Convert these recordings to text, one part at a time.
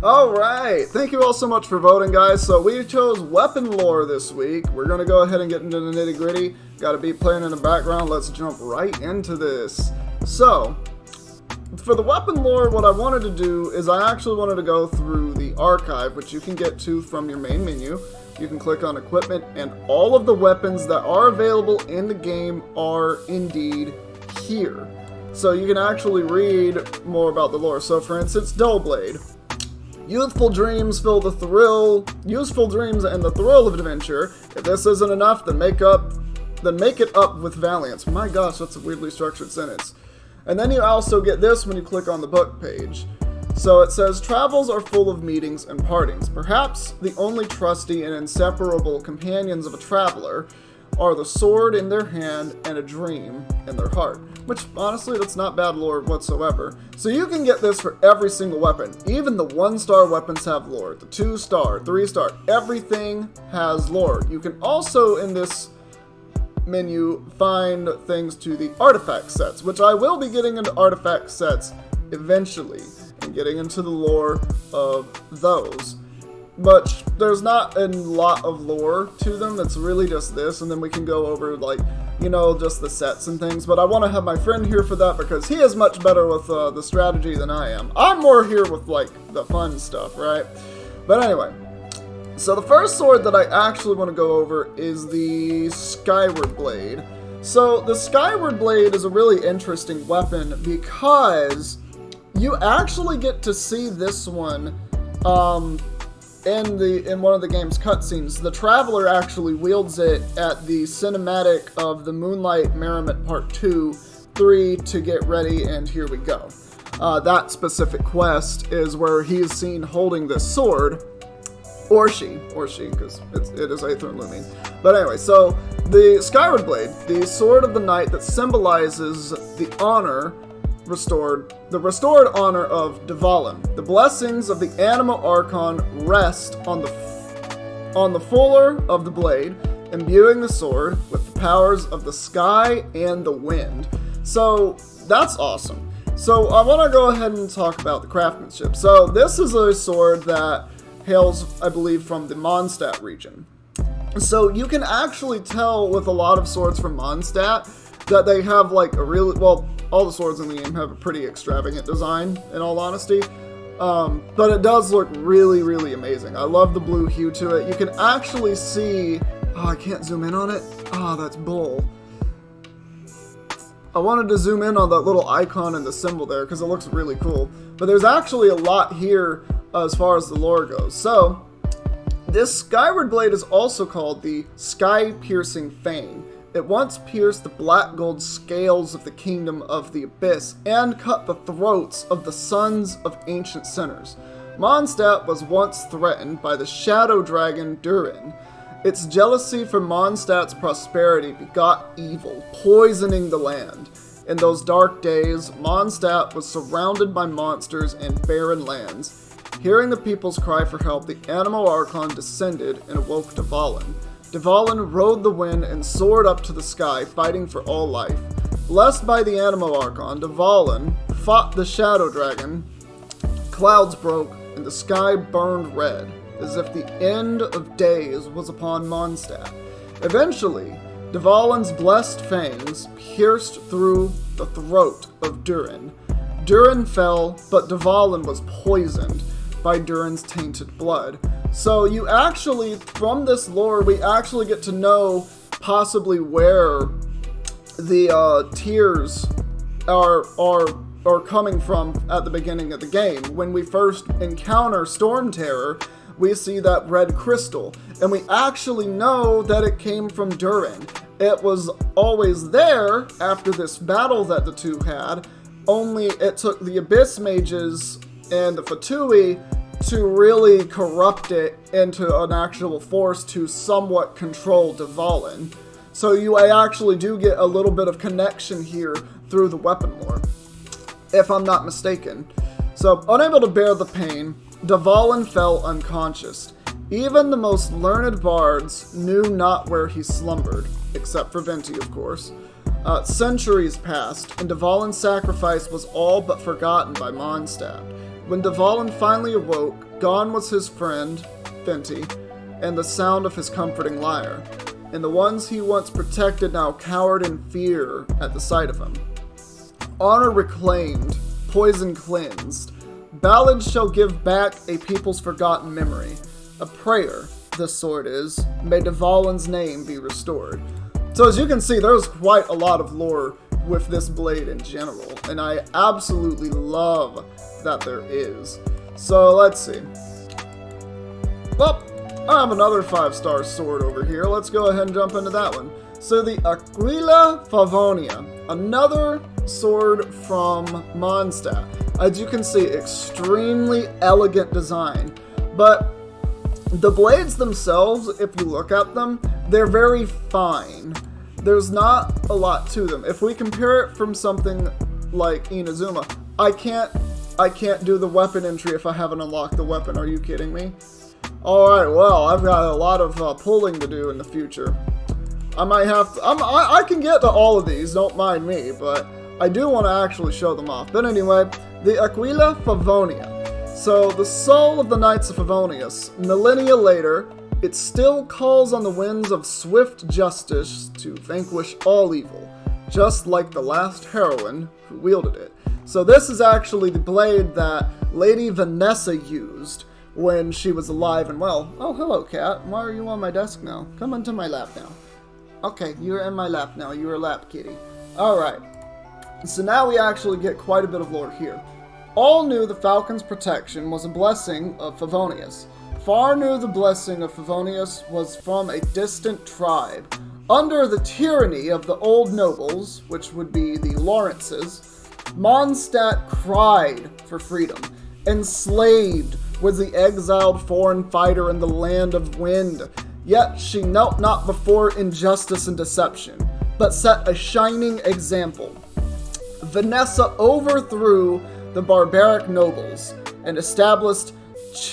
Alright, thank you all so much for voting, guys. So we chose weapon lore this week. We're going to go ahead and get into the nitty gritty. Got a beat playing in the background. Let's jump right into this. So, for the weapon lore, what I wanted to do is I actually wanted to go through the archive, which you can get to from your main menu. You can click on equipment, and all of the weapons that are available in the game are indeed here. So you can actually read more about the lore. So for instance, Dullblade. Youthful dreams fill the thrill. Useful dreams and the thrill of adventure. If this isn't enough, then make it up with valiance. My gosh, that's a weirdly structured sentence. And then you also get this when you click on the book page. So it says, travels are full of meetings and partings. Perhaps the only trusty and inseparable companions of a traveler are the sword in their hand and a dream in their heart. Which, honestly, that's not bad lore whatsoever. So you can get this for every single weapon. Even the 1-star weapons have lore. The 2-star, 3-star, everything has lore. You can also, in this menu, find things to the artifact sets, which I will be getting into artifact sets eventually, and getting into the lore of those. But there's not a lot of lore to them. It's really just this, and then we can go over, like, you know, just the sets and things. But I want to have my friend here for that because he is much better with the strategy than I am. I'm more here with, like, the fun stuff, right? But anyway, so the first sword that I actually want to go over is the Skyward Blade. So the Skyward Blade is a really interesting weapon because you actually get to see this one in one of the game's cutscenes. The Traveler actually wields it at the cinematic of the Moonlight Merriment Part 2, 3 to get ready, and here we go. That specific quest is where he is seen holding this sword, or she, because it is Aether and Lumine. But anyway, so the Skyward Blade, the sword of the night that symbolizes the honor the restored honor of Dvalin. The blessings of the Anima Archon rest on the fuller of the blade, imbuing the sword with the powers of the sky and the wind. So that's awesome. So I want to go ahead and talk about the craftsmanship. So this is a sword that hails, I believe, from the MONDSTADT region. So you can actually tell with a lot of swords from MONDSTADT that they have like a really, well, all the swords in the game have a pretty extravagant design, in all honesty. But it does look really, really amazing. I love the blue hue to it. You can actually see... Oh, I can't zoom in on it? Oh, that's bull. I wanted to zoom in on that little icon and the symbol there because it looks really cool. But there's actually a lot here as far as the lore goes. So, this Skyward Blade is also called the Sky-Piercing Fang. It once pierced the black gold scales of the kingdom of the abyss and cut the throats of the sons of ancient sinners. Mondstadt was once threatened by the shadow dragon Durin. Its jealousy for Mondstadt's prosperity begot evil, poisoning the land. In those dark days, Mondstadt was surrounded by monsters and barren lands. Hearing the people's cry for help, the Anima Archon descended and awoke Dvalin. Dvalin rode the wind and soared up to the sky, fighting for all life. Blessed by the Anima Archon, Dvalin fought the Shadow Dragon. Clouds broke, and the sky burned red, as if the end of days was upon Mondstadt. Eventually, Dvalin's blessed fangs pierced through the throat of Durin. Durin fell, but Dvalin was poisoned by Durin's tainted blood. So you actually, from this lore, we actually get to know possibly where the tears are coming from at the beginning of the game. When we first encounter Storm Terror, we see that red crystal, and we actually know that it came from Durin. It was always there after this battle that the two had, only it took the Abyss Mages and the Fatui to really corrupt it into an actual force to somewhat control Dvalin. So I actually do get a little bit of connection here through the weapon lore, if I'm not mistaken. So, unable to bear the pain, Dvalin fell unconscious. Even the most learned bards knew not where he slumbered, except for Venti, of course. Centuries passed, and Dvalin's sacrifice was all but forgotten by Mondstadt. When Dvalin finally awoke, gone was his friend, Fenty, and the sound of his comforting lyre, and the ones he once protected now cowered in fear at the sight of him. Honor reclaimed, poison cleansed, ballads shall give back a people's forgotten memory. A prayer, this sword is, may Dvalin's name be restored. So as you can see, there's quite a lot of lore with this blade in general, and I absolutely love that there is. So let's see. Well, I have another 5-star sword over here. Let's go ahead and jump into that one. So the Aquila Favonia, another sword from MONDSTADT. As you can see, extremely elegant design, but the blades themselves, if you look at them, they're very fine. There's not a lot to them. If we compare it from something like Inazuma, I can't do the weapon entry if I haven't unlocked the weapon. Are you kidding me? Alright, well, I've got a lot of pulling to do in the future. I might have to, I can get to all of these, don't mind me, but I do want to actually show them off. But anyway, the Aquila Favonia. So, the soul of the Knights of Favonius, millennia later, it still calls on the winds of swift justice to vanquish all evil, just like the last heroine who wielded it. So this is actually the blade that Lady Vanessa used when she was alive and well. Oh, hello, cat. Why are you on my desk now? Come into my lap now. Okay, you're in my lap now. You're a lap kitty. Alright. So now we actually get quite a bit of lore here. All knew the Falcon's protection was a blessing of Favonius. Far knew the blessing of Favonius was from a distant tribe. Under the tyranny of the old nobles, which would be the Lawrences, MONDSTADT cried for freedom. Enslaved was the exiled foreign fighter in the land of wind. Yet she knelt not before injustice and deception, but set a shining example. Vanessa overthrew the barbaric nobles and established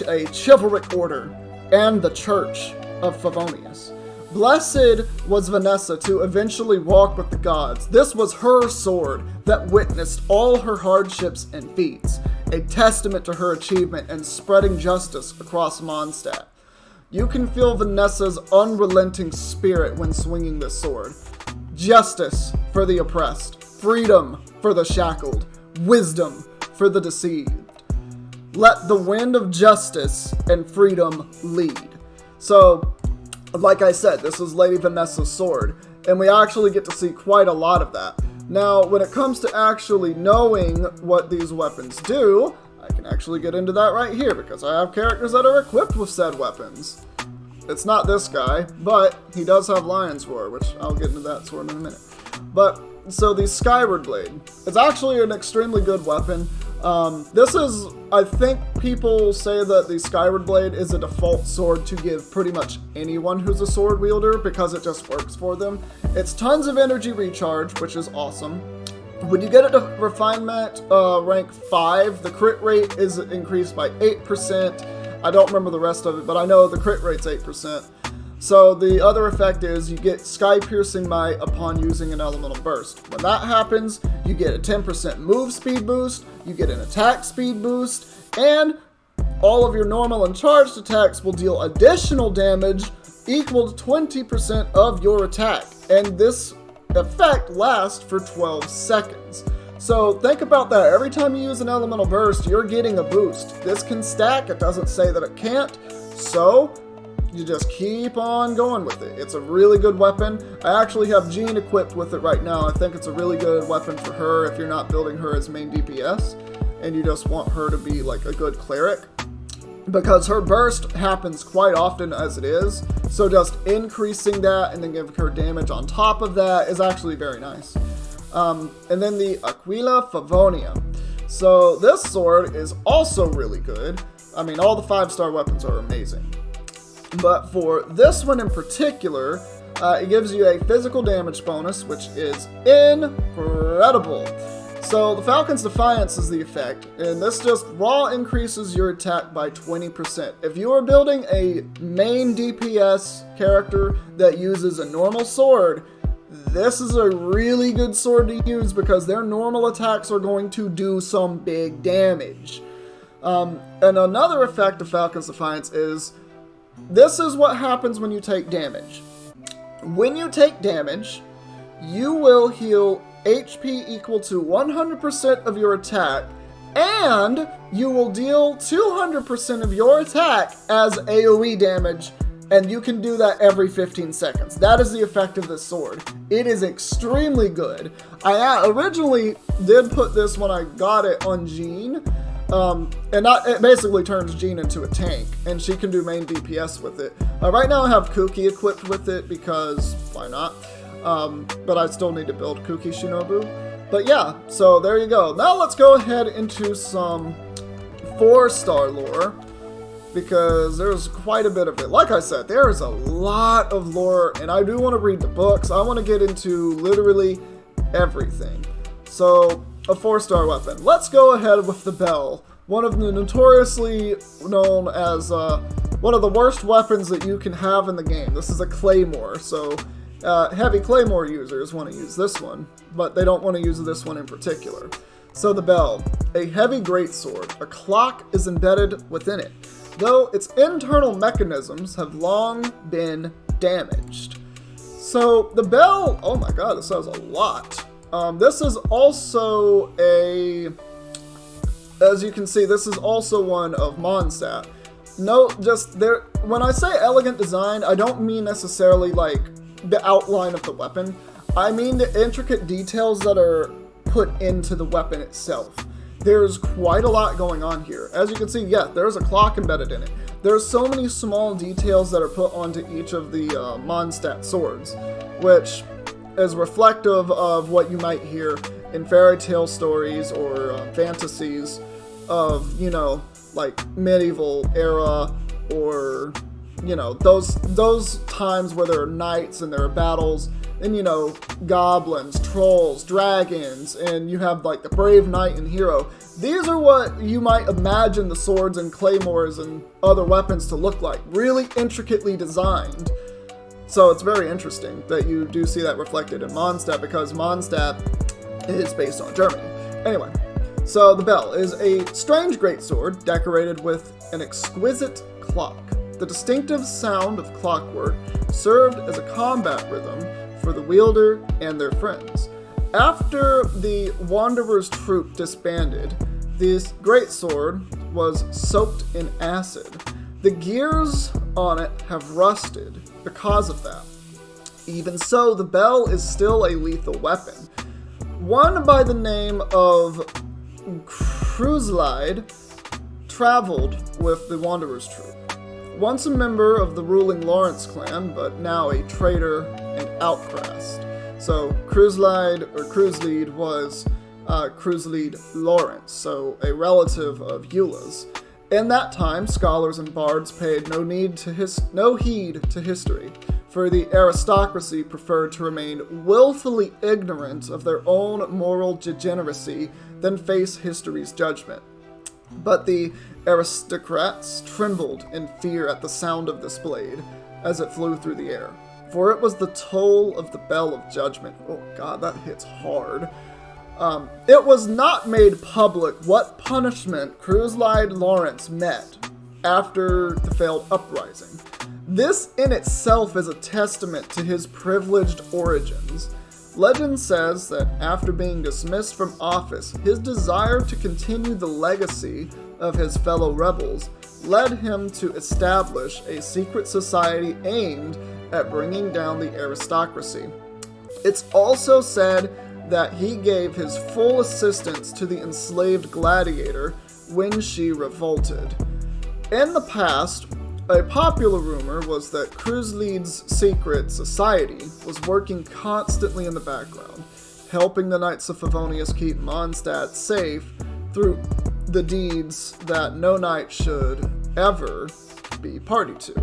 a chivalric order and the Church of Favonius. Blessed was Vanessa to eventually walk with the gods. This was her sword that witnessed all her hardships and feats, a testament to her achievement in spreading justice across MONDSTADT. You can feel Vanessa's unrelenting spirit when swinging this sword. Justice for the oppressed, freedom for the shackled, wisdom for the deceived. Let the wind of justice and freedom lead. So, like I said, this is Lady Vanessa's sword, and we actually get to see quite a lot of that. Now, when it comes to actually knowing what these weapons do, I can actually get into that right here, because I have characters that are equipped with said weapons. It's not this guy, but he does have Lion's Roar, which I'll get into that sword in a minute. But, so the Skyward Blade. It's actually an extremely good weapon. This is, I think people say that the Skyward Blade is a default sword to give pretty much anyone who's a sword wielder because it just works for them. It's tons of energy recharge, which is awesome. When you get it to refinement rank 5, the crit rate is increased by 8%. I don't remember the rest of it, but I know the crit rate's 8%. So the other effect is you get sky-piercing might upon using an elemental burst. When that happens, you get a 10% move speed boost, you get an attack speed boost, and all of your normal and charged attacks will deal additional damage equal to 20% of your attack. And this effect lasts for 12 seconds. So think about that. Every time you use an elemental burst, you're getting a boost. This can stack. It doesn't say that it can't. So you just keep on going with it. It's a really good weapon. I actually have Jean equipped with it right now. I think it's a really good weapon for her if you're not building her as main DPS and you just want her to be like a good cleric, because her burst happens quite often as it is. So just increasing that and then giving her damage on top of that is actually very nice. And then the Aquila Favonia. So this sword is also really good. I mean, all the 5-star weapons are amazing. But for this one in particular, it gives you a physical damage bonus, which is incredible. So the Falcon's Defiance is the effect, and this just raw increases your attack by 20%. If you are building a main DPS character that uses a normal sword, this is a really good sword to use because their normal attacks are going to do some big damage. And another effect of Falcon's Defiance is, this is what happens when you take damage. When you take damage, you will heal HP equal to 100% of your attack, and you will deal 200% of your attack as AoE damage, and you can do that every 15 seconds. That is the effect of this sword. It is extremely good. I originally did put this when I got it on Jean, it basically turns Jean into a tank, and she can do main DPS with it. Right now I have Kuki equipped with it because why not? But I still need to build Kuki Shinobu. But yeah, so there you go. Now let's go ahead into some 4-star lore, because there's quite a bit of it. Like I said, there is a lot of lore, and I do want to read the books. I want to get into literally everything. So, a 4-star weapon. Let's go ahead with the Bell. One of the notoriously known as one of the worst weapons that you can have in the game. This is a Claymore, so heavy Claymore users want to use this one, but they don't want to use this one in particular. So the Bell, a heavy greatsword. A clock is embedded within it, though its internal mechanisms have long been damaged. So the Bell, oh my god, this says a lot. This is also as you can see, this is also one of MONDSTADT. No, just there, when I say elegant design, I don't mean necessarily like the outline of the weapon. I mean the intricate details that are put into the weapon itself. There's quite a lot going on here. As you can see, yeah, there's a clock embedded in it. There's so many small details that are put onto each of the MONDSTADT swords, which is reflective of what you might hear in fairy tale stories or fantasies of, you know, like medieval era, or, you know, those times where there are knights and there are battles, and, you know, goblins, trolls, dragons, and you have like the brave knight and hero. These are what you might imagine the swords and claymores and other weapons to look like, really intricately designed. So it's very interesting that you do see that reflected in MONDSTADT, because MONDSTADT is based on Germany. Anyway, so the Bell is a strange greatsword decorated with an exquisite clock. The distinctive sound of clockwork served as a combat rhythm for the wielder and their friends. After the Wanderer's troop disbanded, this greatsword was soaked in acid. The gears on it have rusted because of that. Even so, the Bell is still a lethal weapon. One by the name of Kruslide traveled with the Wanderer's troop. Once a member of the ruling Lawrence clan, but now a traitor and outcast. So Kruslide was Kruslide Lawrence, so a relative of Eula's. In that time, scholars and bards paid no heed to history, for the aristocracy preferred to remain willfully ignorant of their own moral degeneracy than face history's judgment. But the aristocrats trembled in fear at the sound of this blade as it flew through the air, for it was the toll of the bell of judgment. Oh god, that hits hard. It was not made public what punishment Kruslide Lawrence met after the failed uprising. This in itself is a testament to his privileged origins. Legend says that after being dismissed from office, his desire to continue the legacy of his fellow rebels led him to establish a secret society aimed at bringing down the aristocracy. It's also said that he gave his full assistance to the enslaved gladiator when she revolted. In the past, a popular rumor was that Kruslide's secret society was working constantly in the background, helping the Knights of Favonius keep MONDSTADT safe through the deeds that no knight should ever be party to.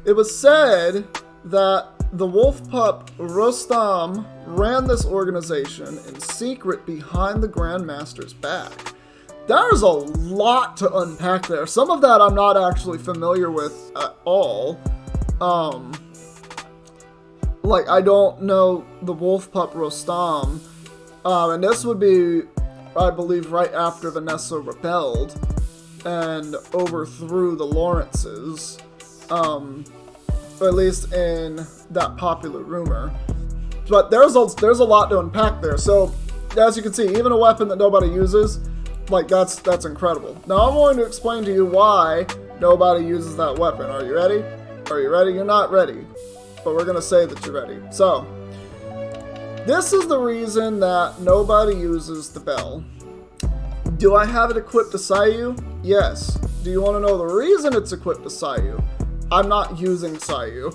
It was said that the wolf pup Rostam ran this organization in secret behind the Grandmaster's back. There's a lot to unpack there. Some of that I'm not actually familiar with at all. Like, I don't know the wolf pup Rostam. And this would be, I believe, right after Vanessa rebelled. and overthrew the Lawrences, or at least in that popular rumor. But there's a lot to unpack there. So as you can see, even a weapon that nobody uses, like that's incredible. Now I'm going to explain to you why nobody uses that weapon. Are you ready? Are you ready? You're not ready, but we're gonna say that you're ready. So this is the reason that nobody uses the bell. Do I have it equipped to Sayu? Yes. Do you want to know the reason it's equipped to Sayu? I'm not using Sayu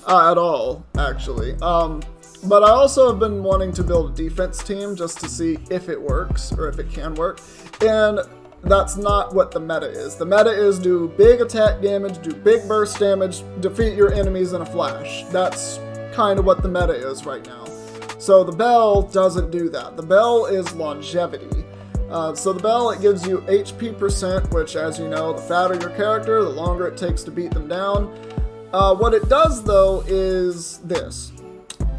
at all, actually. But I also have been wanting to build a defense team just to see if it works, or if it can work. And that's not what the meta is. The meta is do big attack damage, do big burst damage, defeat your enemies in a flash. That's kind of what the meta is right now. So the bell doesn't do that. The bell is longevity. So the bell, it gives you HP percent, which, as you know, the fatter your character, the longer it takes to beat them down. What it does, though, is this.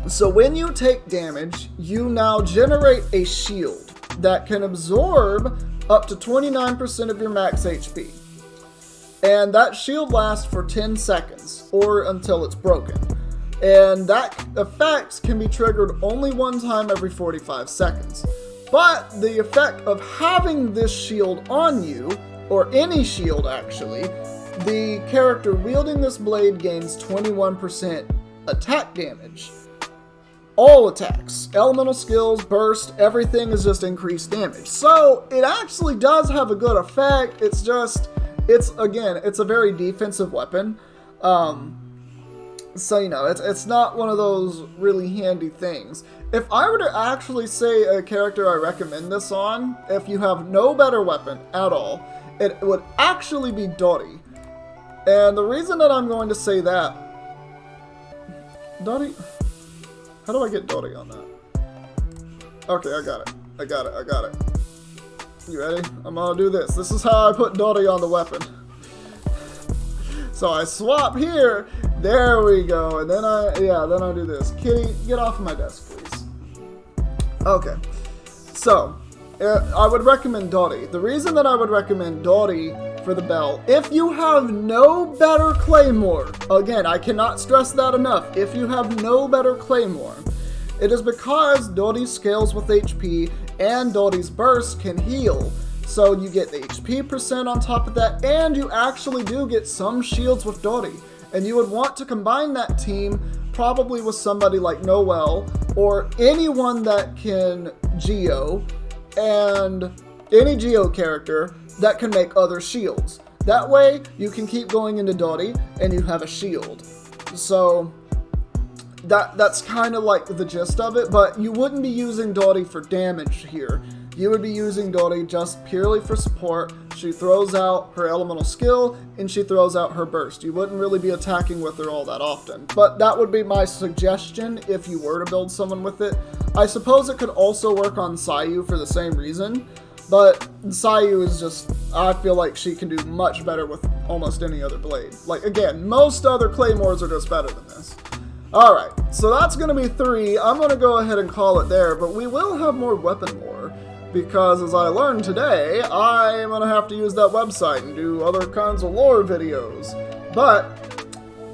So when you take damage, you now generate a shield that can absorb up to 29% of your max HP. And that shield lasts for 10 seconds, or until it's broken. And that effect can be triggered only one time every 45 seconds. But the effect of having this shield on you, or any shield actually, the character wielding this blade gains 21% attack damage. All attacks, elemental skills, burst, everything is just increased damage. So it actually does have a good effect. It's a very defensive weapon. So, you know, it's not one of those really handy things. If I were to actually say a character I recommend this on, if you have no better weapon at all, it would actually be Dori. And the reason that I'm going to say that... Dori? How do I get Dori on that? Okay, I got it. You ready? I'm gonna do this. This is how I put Dori on the weapon. So I swap here. There we go. And then I do this. Kitty, get off of my desk, please. Okay. So, I would recommend Dori. The reason that I would recommend Dori for the bell, if you have no better claymore, again, I cannot stress that enough, if you have no better claymore, it is because Dori scales with HP and Dori's burst can heal. So you get the HP percent on top of that, and you actually do get some shields with Dori. And you would want to combine that team probably with somebody like Noelle, or anyone that can Geo, and any Geo character that can make other shields. That way, you can keep going into Dori, and you have a shield. So, that's kind of like the gist of it, but you wouldn't be using Dori for damage here. You would be using Dori just purely for support. She throws out her elemental skill, and she throws out her burst. You wouldn't really be attacking with her all that often. But that would be my suggestion if you were to build someone with it. I suppose it could also work on Sayu for the same reason, but Sayu is just, I feel like she can do much better with almost any other blade. Like, again, most other claymores are just better than this. Alright, so that's going to be 3. I'm going to go ahead and call it there, but we will have more weapon lore. Because as I learned today, I'm going to have to use that website and do other kinds of lore videos. But,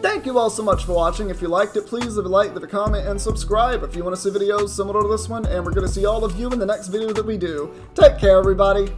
thank you all so much for watching. If you liked it, please leave a like, leave a comment, and subscribe if you want to see videos similar to this one. And we're going to see all of you in the next video that we do. Take care, everybody.